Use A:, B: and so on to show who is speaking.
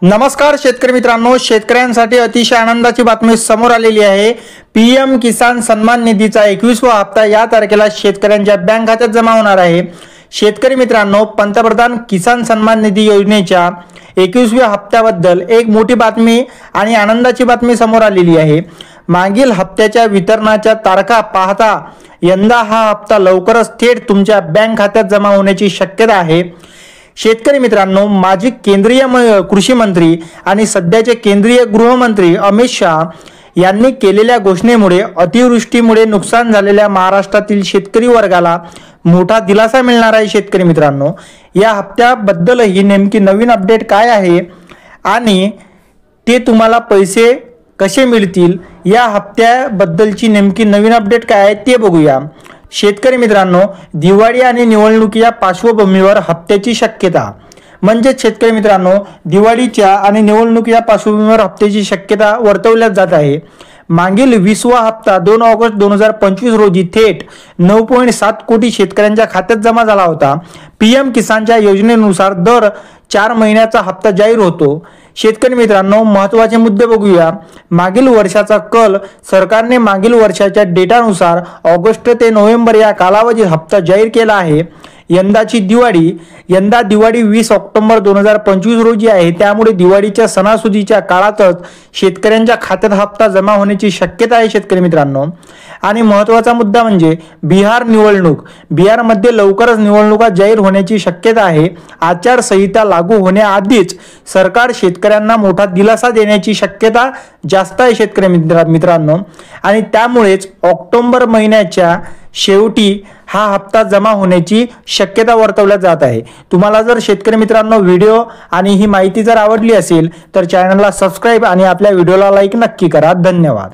A: नमस्कार शेतकरी मित्रांनो, शेतकऱ्यांसाठी अतिशय आनंदाची बातमी समोर आलेली आहे। पीएम किसान सन्मान निधीचा 21वा हप्ता या तारखेला शेतकऱ्यांच्या बँक खात्यात जमा होणार आहे। शेतकरी मित्रांनो, पंतप्रधान किसान सन्मान निधी योजनेच्या 21व्या हप्त्याबद्दल एक मोठी बातमी आणि आनंदाची बातमी समोर आलेली आहे। मागील हप्त्याच्या वितरणाच्या तारखा पाहता यंदा हा हप्ता लवकरच थेट तुमच्या बँक खात्यात जमा होण्याची शक्यता आहे। शेतकरी मित्रांनो, माजी केंद्रीय कृषी मंत्री आणि सध्याचे केंद्रीय गृहमंत्री अमित शाह यांनी केलेल्या घोषणेमुळे अतिवृष्टीमुळे नुकसान झालेल्या महाराष्ट्रातील शेतकरी वर्गाला मोठा दिलासा मिळणार आहे। शेतकरी मित्रांनो, या हप्त्याबद्दल ही नेमकी नवीन अपडेट काय आहे आणि ते तुम्हाला पैसे कसे मिळतील, या हप्त्याबद्दलची नेमकी नवीन अपडेट काय आहे ते बघूया। शेतकरी मित्रांनो, दिवाळी आणि निवडणूक या पार्श्वभूमीवर हप्त्याची शक्यता म्हणजे शेतकरी मित्रांनो, दिवाळीच्या आणि निवडणूक या पार्श्वभूमीवर हप्त्याची शक्यता वर्तवल्या जात आहे। मागील 20वा हप्ता 2 ऑगस्ट 2025 रोजी थेट 9.7 कोटी शेतकऱ्यांच्या खात्यात जमा झाला होता। पीएम किसानच्या योजनेनुसार दर 4 महिन्याचा हप्ता जाहीर होतो। शेतकरी मित्रांनो, महत्त्वाचे मुद्दे बघूया। मागील वर्षाचा कल सरकारने मागील वर्षाच्या डेटानुसार ऑगस्ट ते नोव्हेंबर या कालावधीत हप्ता जाहीर केला आहे। यंदा दिवाळी 20 ऑक्टोबर 2025 रोजी आहे, त्यामुळे दिवाळीच्या सणासुदीच्या काळातच शेतकऱ्यांच्या खात्यात हप्ता जमा होण्याची शक्यता आहे। शेतकरी मित्रांनो, आणि महत्त्वाचा मुद्दा म्हणजे बिहार निवडणूक। बिहारमध्ये लवकरच निवडणुका जाहीर होण्याची शक्यता आहे। आचारसंहिता लागू होण्याआधीच सरकार शेतकऱ्यांना मोठा दिलासा देण्याची शक्यता जास्त आहे। शेतकरी मित्रांनो, आणि त्यामुळेच ऑक्टोबर महिन्याच्या शेवटी हा हप्ता जमा होण्याची शक्यता वर्तवल्या जात आहे। तुम्हाला जर शेतकरी मित्रांनो व्हिडिओ आणि ही माहिती जर आवडली असेल तर चॅनलला सबस्क्राइब आणि आपल्या व्हिडिओला लाईक नक्की करा। धन्यवाद।